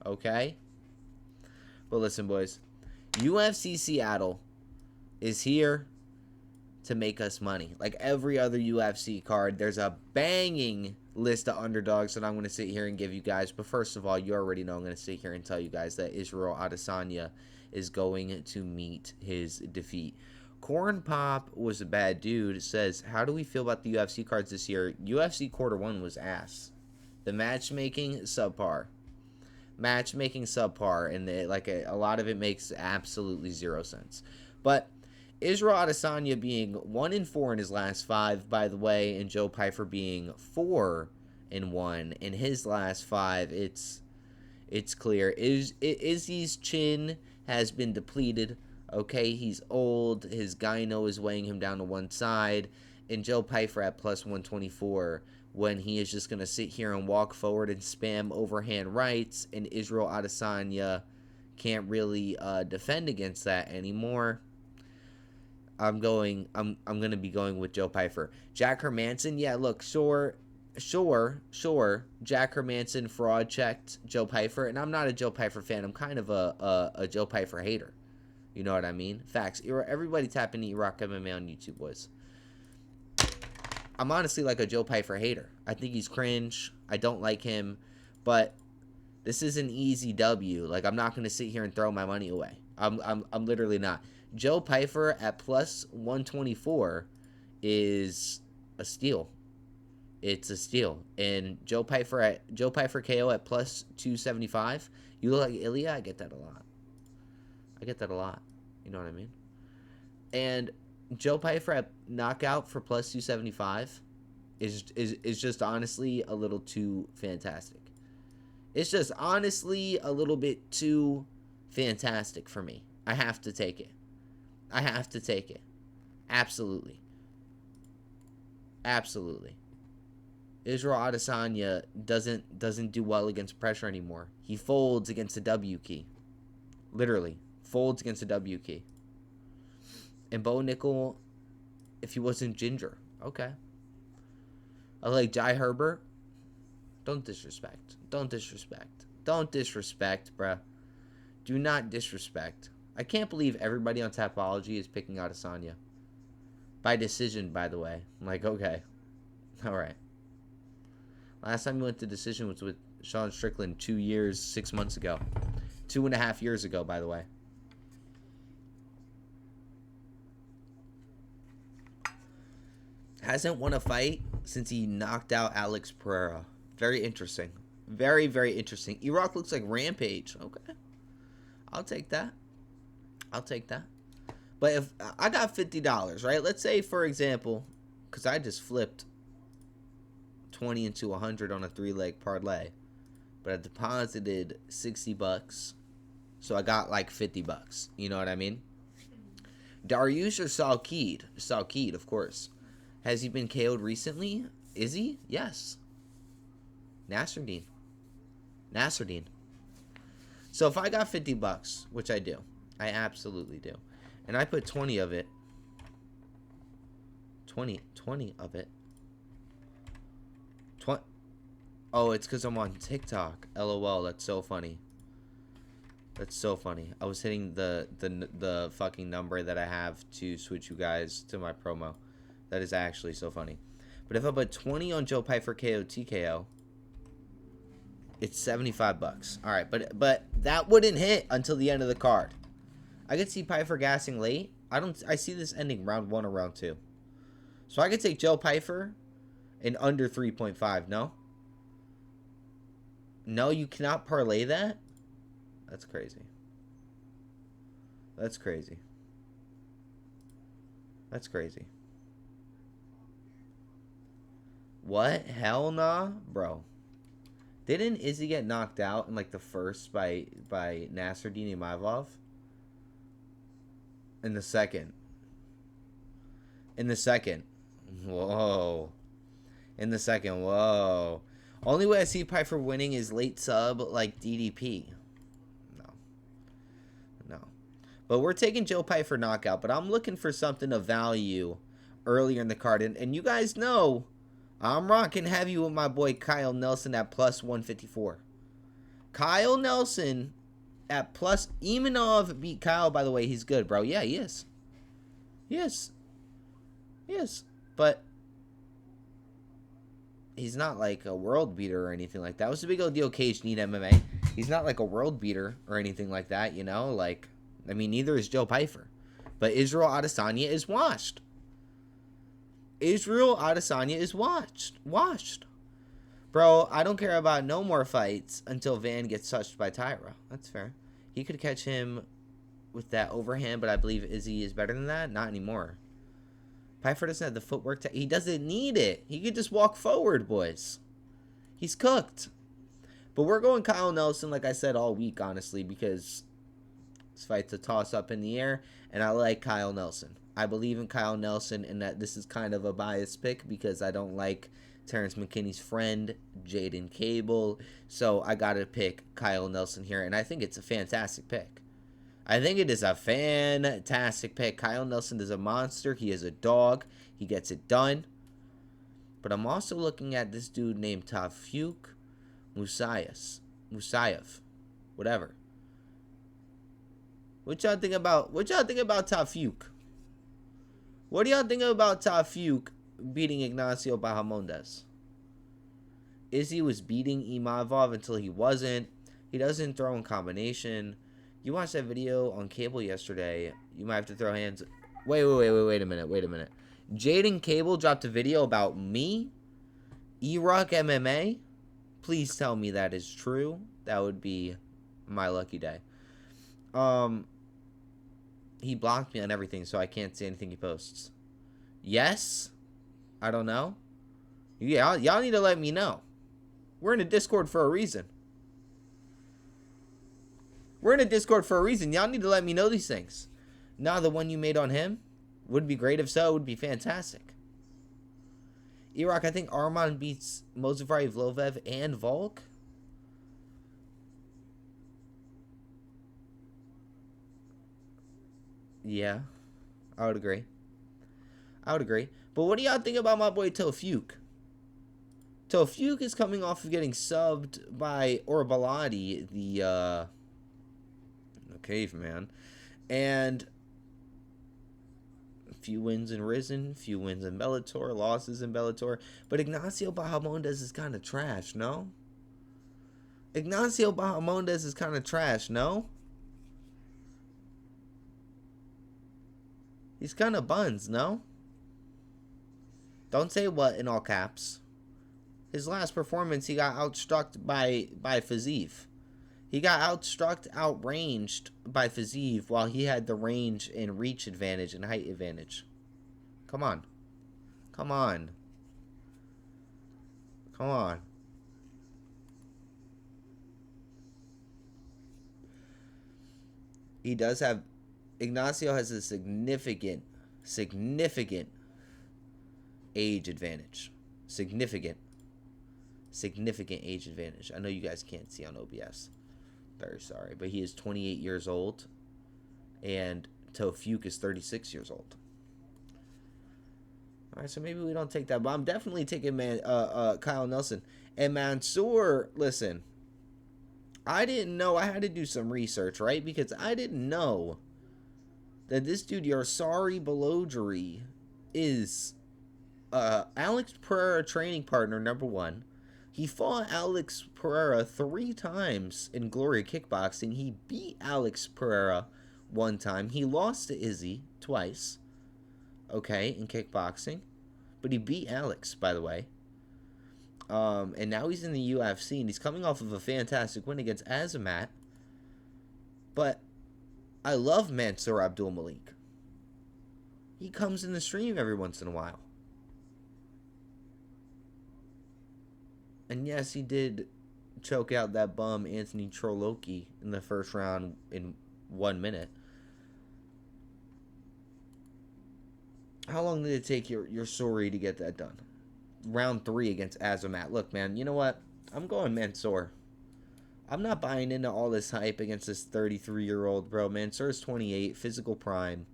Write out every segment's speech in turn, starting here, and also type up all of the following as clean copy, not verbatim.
okay? But listen, boys, UFC Seattle is here to make us money. Like every other UFC card, there's a banging list of underdogs that I'm going to sit here and give you guys. But first of all, you already know I'm going to sit here and tell you guys that Israel Adesanya is going to meet his defeat. Corn Pop was a bad dude. Says, how do we feel about the UFC cards this year? UFC quarter one was ass. The matchmaking subpar. And a lot of it makes absolutely zero sense. But Israel Adesanya being 1-4 in his last 5, by the way, and Joe Pyfer being 4-1 in his last 5, it's clear. Izzy's chin has been depleted. Okay, he's old. His gyno is weighing him down to one side. And Joe Pyfer at plus 124, when he is just going to sit here and walk forward and spam overhand rights, and Israel Adesanya can't really defend against that anymore. I'm going to be going with Joe Pyfer. Jack Hermanson, yeah, look, sure. Jack Hermanson fraud checked Joe Pyfer, and I'm not a Joe Pyfer fan. I'm kind of a Joe Pyfer hater. You know what I mean? Facts. Everybody tap into Iraq MMA on YouTube, boys. I'm honestly like a Joe Pyfer hater. I think he's cringe. I don't like him. But this is an easy W. Like, I'm not going to sit here and throw my money away. I'm literally not. Joe Pyfer at plus 124 is a steal. It's a steal. And Joe Pyfer KO at plus 275. You look like Ilya? I get that a lot. You know what I mean? And Joe Pyfer at knockout for plus 275 is just honestly a little too fantastic. It's just honestly a little bit too fantastic for me. I have to take it. Absolutely. Israel Adesanya doesn't do well against pressure anymore. He folds against the W key. Literally. Folds against the W key. And Bo Nickel, if he wasn't ginger. Okay. I like Jai Herbert. Don't disrespect, bruh. Do not disrespect. I can't believe everybody on Tapology is picking Adesanya. By decision, by the way. I'm like, okay. Alright. Last time we went to decision was with Sean Strickland 2 years, 6 months ago. 2.5 years ago, by the way. Hasn't won a fight since he knocked out Alex Pereira. Very interesting. Very, very interesting. Iraq looks like Rampage. Okay. I'll take that. But if I got $50, right? Let's say, for example, because I just flipped 20 into 100 on a 3-leg parlay. But I deposited $60. So I got like $50. You know what I mean? Dariush or Salkeed? Salkeed, of course. Has he been KO'd recently? Is he? Yes. Nasruddin. So if I got $50, which I do, I absolutely do, and I put 20 of it, 20 of it, oh, it's because I'm on TikTok. LOL, that's so funny. I was hitting the fucking number that I have to switch you guys to my promo. That is actually so funny. But if I put 20 on Joe Pyfer KO TKO, it's $75. All right, but that wouldn't hit until the end of the card. I could see Pyfer gassing late. I see this ending round 1 or round 2. So I could take Joe Pyfer in under 3.5. No, you cannot parlay that. That's crazy. What? Hell nah, bro. Didn't Izzy get knocked out in like the first by Nasruddin Imavov? In the second. Whoa. Only way I see Pyfer winning is late sub like DDP. No. But we're taking Joe Pyfer knockout, but I'm looking for something of value earlier in the card. And you guys know I'm rocking heavy with my boy Kyle Nelson at plus 154. Kyle Nelson at plus. Imanov beat Kyle, by the way. He's good, bro. Yeah, he is. He is. He is. But he's not like a world beater or anything like that. It was a big old deal. Cage need MMA. He's not like a world beater or anything like that, you know? Like, I mean, neither is Joe Pyfer. But Israel Adesanya is washed. Israel Adesanya is washed. Bro, I don't care about no more fights until Van gets touched by Tyra. That's fair. He could catch him with that overhand, but I believe Izzy is better than that. Not anymore. Pyfer doesn't have the footwork. He doesn't need it. He could just walk forward, boys. He's cooked. But we're going Kyle Nelson, like I said, all week, honestly, because this fight's a toss-up in the air, and I like Kyle Nelson. I believe in Kyle Nelson, and that this is kind of a biased pick because I don't like Terrence McKinney's friend, Jaden Cable. So I got to pick Kyle Nelson here, and I think it's a fantastic pick. I think it is a fantastic pick. Kyle Nelson is a monster. He is a dog. He gets it done. But I'm also looking at this dude named Tafuk Musayev. Whatever. What y'all think about Tafuk? What do y'all think about Tafuk beating Ignacio Bahamondes? Izzy was beating Imavov until he wasn't. He doesn't throw in combination. You watched that video on cable yesterday. You might have to throw hands. Wait a minute. Jaden Cable dropped a video about me, E-Rock MMA. Please tell me that is true. That would be my lucky day. He blocked me on everything, so I can't see anything he posts. Yes? I don't know. Yeah, y'all need to let me know. We're in a Discord for a reason. Y'all need to let me know these things. Now, the one you made on him would be great. If so, it would be fantastic. E-Rock, I think Arman beats Mozavari Vlovev and Volk. Yeah, I would agree. But what do y'all think about my boy Tofuk? Tofuk is coming off of getting subbed by Orbalati, the caveman. And a few wins in Risen, few wins in Bellator, losses in Bellator. But Ignacio Bahamondes is kind of trash, no? He's kind of buns, no? Don't say what in all caps. His last performance, he got outstruck by Fazeev. He got outranged by Fazeev while he had the range and reach advantage and height advantage. Come on. He does have... Ignacio has a significant age advantage. Significant age advantage. I know you guys can't see on OBS. Very sorry. But he is 28 years old. And Tofuk is 36 years old. Alright, so maybe we don't take that. But I'm definitely taking Kyle Nelson. And Mansoor, listen. I didn't know. I had to do some research, right? Because I didn't know that this dude, Yarsari Balodri, is Alex Pereira training partner number 1. He fought Alex Pereira 3 times in Glory Kickboxing. He beat Alex Pereira 1 time. He lost to Izzy twice, okay, in kickboxing. But he beat Alex, by the way. And now he's in the UFC, and he's coming off of a fantastic win against Azamat. But I love Mansour Abdul Malik. He comes in the stream every once in a while. And yes, he did choke out that bum Anthony Troloki in the first round in 1 minute. How long did it take your sorry to get that done? Round 3 against Azamat. Look, man, you know what? I'm going Mansour. I'm not buying into all this hype against this 33-year-old, bro. Mansour's 28, physical prime.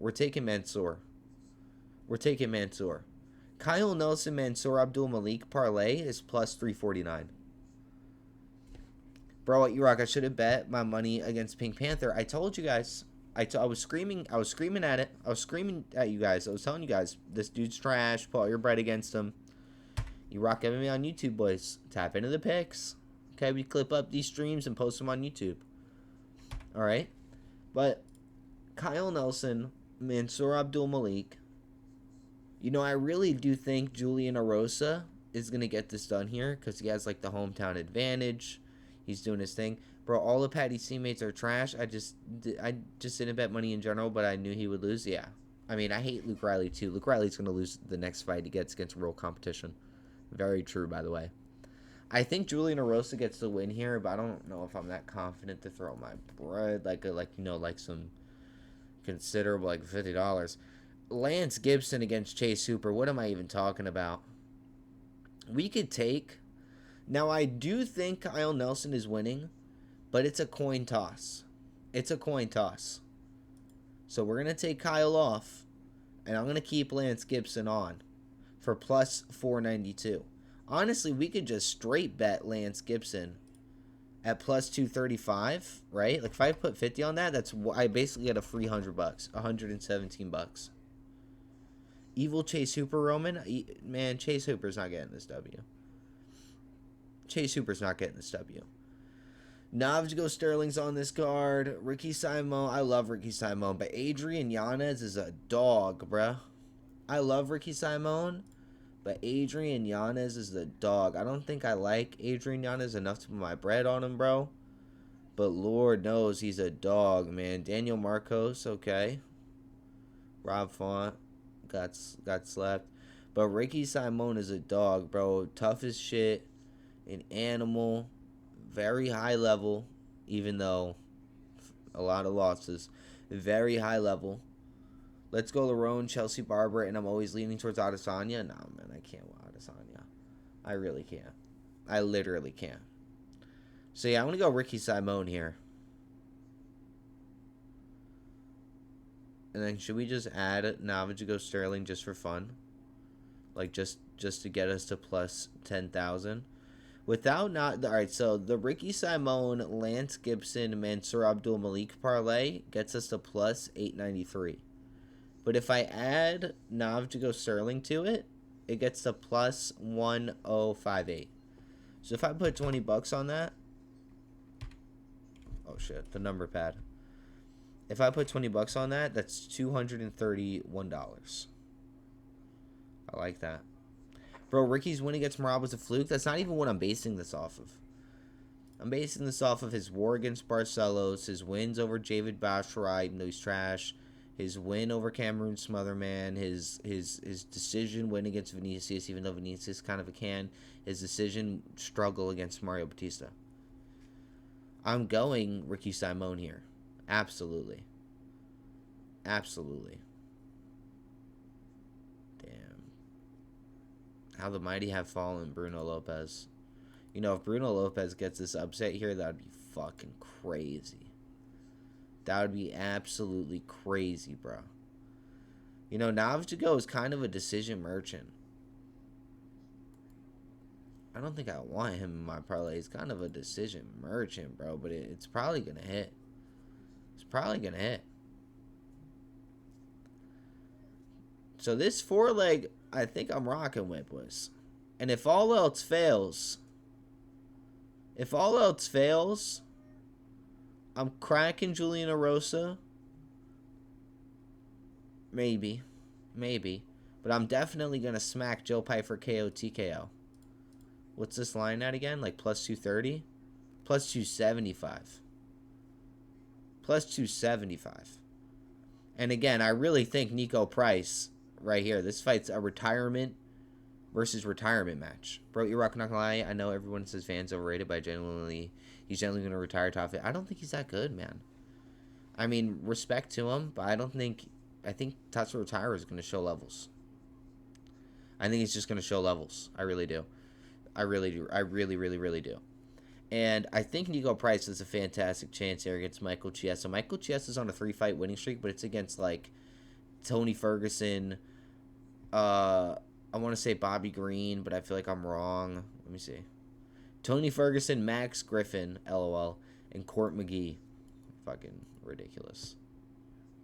We're taking Mansour. Kyle Nelson, Mansour Abdul Malik parlay is plus 349. Bro, at E-Rock, I should have bet my money against Pink Panther. I told you guys. I was screaming at it. I was screaming at you guys. I was telling you guys, this dude's trash. Put all your bread against him. E-Rock MMA on YouTube, boys. Tap into the picks. Okay, we clip up these streams and post them on YouTube. All right? But Kyle Nelson, Mansour Abdul Malik. You know, I really do think Julian Erosa is going to get this done here because he has, like, the hometown advantage. He's doing his thing. Bro, all of Patty's teammates are trash. I just didn't bet money in general, but I knew he would lose. Yeah. I mean, I hate Luke Riley, too. Luke Riley's going to lose the next fight he gets against real competition. Very true, by the way. I think Julian Erosa gets the win here, but I don't know if I'm that confident to throw my bread. Like some considerable, like $50. Lance Gibson against Chase Hooper. What am I even talking about? We could take... Now, I do think Kyle Nelson is winning, but it's a coin toss. It's a coin toss. So we're going to take Kyle off, and I'm going to keep Lance Gibson on for plus 492. Honestly, we could just straight bet Lance Gibson at plus 235, right? Like, if I put 50 on that, I basically get a free $100, $117. Evil Chase Hooper, Roman. Man, Chase Hooper's not getting this W. Chase Hooper's not getting this W. Navjego Sterling's on this card. Ricky Simon. I love Ricky Simon, but Adrian Yanez is a dog, bruh. I love Ricky Simon, but Adrian Yanez is the dog. I don't think I like Adrian Yanez enough to put my bread on him, bro. But Lord knows he's a dog, man. Daniel Marcos, okay. Rob Font got slapped. But Ricky Simon is a dog, bro. Tough as shit. An animal. Very high level. Even though a lot of losses. Very high level. Let's go Lerone, Chelsea Barber, and I'm always leaning towards Adesanya. No, man, I can't with Adesanya. I really can't. I literally can't. So, yeah, I'm going to go Ricky Simon here. And then should we just add Navjego Sterling just for fun? Like, just to get us to plus 10,000? Alright, so the Ricky Simon, Lance Gibson, Mansour Abdul Malik parlay gets us to plus 893. But if I add Navjego Sterling to it, it gets to plus 1058. So if I put $20 on that, oh shit, the number pad. If I put $20 on that, that's $231. I like that. Bro, Ricky's win against Marab was a fluke. That's not even what I'm basing this off of. I'm basing this off of his war against Barcelos, his wins over Javid Basharai, even though he's trash, his win over Cameroon Smotherman, his decision win against Vinicius, even though Vinicius kind of a can, his decision struggle against Mario Batista. I'm going Ricky Simon here. Absolutely. Absolutely. Damn. How the mighty have fallen, Bruno Lopez. You know, if Bruno Lopez gets this upset here, that would be fucking crazy. That would be absolutely crazy, bro. You know, Navjego is kind of a decision merchant. I don't think I want him in my parlay. He's kind of a decision merchant, bro. But it's probably going to hit. It's probably going to hit. So this 4-leg, I think I'm rocking with, boys. And if all else fails, I'm cracking Julian Erosa. Maybe. But I'm definitely going to smack Joe Pyfer KO TKO. What's this line at again? Like plus 230? Plus 275. Plus 275. And again, I really think Niko Price right here. This fight's a retirement versus retirement match. Bro, you're not gonna lie. I know everyone says Van's overrated, but he's generally going to retire top 50. I don't think he's that good, man. I mean, respect to him, but I think Tatsuo Retire is going to show levels. I think he's just going to show levels. I really do. I really do. I really, really, really do. And I think Niko Price has a fantastic chance here against Michael Chiesa. Michael Chiesa's on a 3-fight winning streak, but it's against, like, Tony Ferguson. I want to say Bobby Green, but I feel like I'm wrong. Let me see. Tony Ferguson, Max Griffin, LOL, and Court McGee. Fucking ridiculous.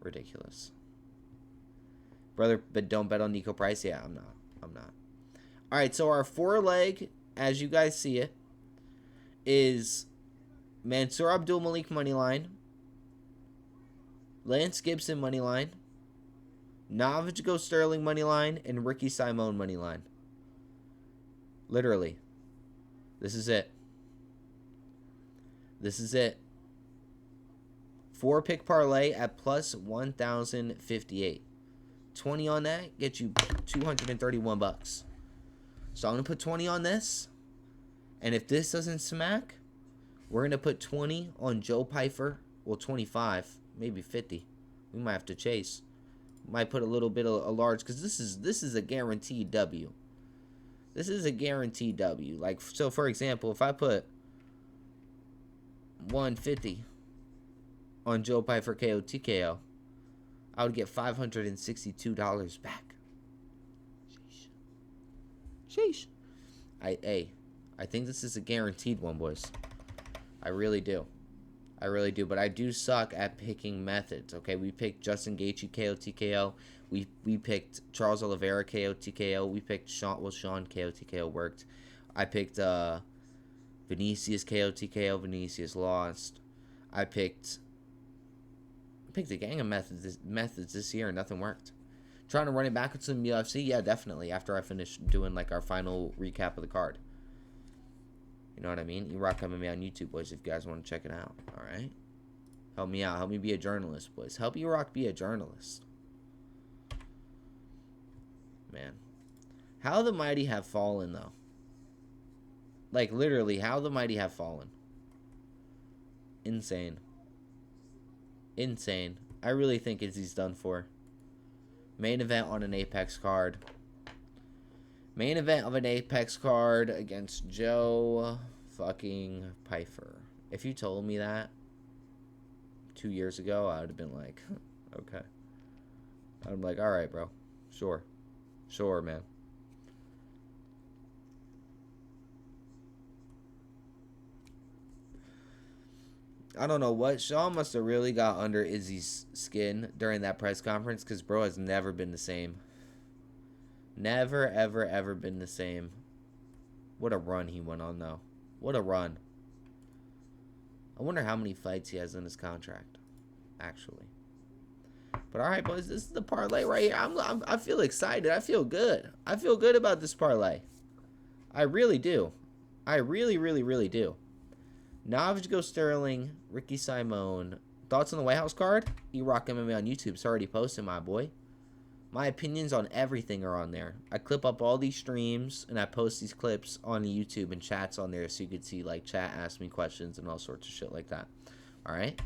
Ridiculous. Brother, but don't bet on Niko Price. Yeah, I'm not. All right, so our 4-leg, as you guys see it, is Mansour Abdul Malik money line, Lance Gibson money line, Navajko Sterling money line, and Ricky Simone money line. Literally. This is it. This is it. 4-pick parlay at plus 1,058. 20 on that gets you 231 bucks. So I'm going to put 20 on this. And if this doesn't smack, we're going to put 20 on Joe Pyfer. Well, 25, maybe 50. We might have to chase. Might put a little bit of a large, because this is a guaranteed W. This is a guaranteed W. Like, so for example, if I put 150 on Joe Pyfer KO TKO, I would get $562 back. Sheesh. I think this is a guaranteed one, boys. I really do. I really do. But I do suck at picking methods. Okay, we picked Justin Gaethje KO TKO. We picked Charles Oliveira KO TKO. We picked Sean KO TKO worked. I picked Vinicius KO TKO. Vinicius lost. I picked a gang of methods this year and nothing worked. Trying to run it back with some UFC? Yeah, definitely. After I finish doing like our final recap of the card. You know what I mean? E-Rock MMA on YouTube, boys, if you guys want to check it out. Alright? Help me out. Help me be a journalist, boys. Help E-Rock be a journalist. Man. How the mighty have fallen, though. Like, literally, how the mighty have fallen. Insane. Insane. I really think he's done for. Main event on an Apex card. Main event of an Apex card against Joe fucking Pyfer. If you told me that 2 years ago, I would have been like, okay. I'm like, all right, bro. Sure. Sure, man. I don't know what. Sean must have really got under Izzy's skin during that press conference, because bro has never been the same. Never, ever, ever been the same. What a run he went on, though. What a run. I wonder how many fights he has in his contract, actually. But all right, boys, this is the parlay right here. I feel excited. I feel good. I feel good about this parlay. I really do. I really, really, really do. Navajko Sterling, Ricky Simone. Thoughts on the White House card? E-Rock MMA on YouTube. It's already posted, my boy. My opinions on everything are on there. I clip up all these streams, and I post these clips on YouTube and chats on there so you could see, like, chat, ask me questions, and all sorts of shit like that. All right?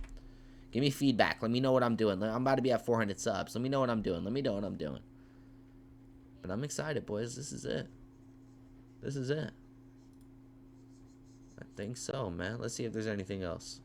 Give me feedback. Let me know what I'm doing. I'm about to be at 400 subs. Let me know what I'm doing. Let me know what I'm doing. But I'm excited, boys. This is it. This is it. I think so, man. Let's see if there's anything else.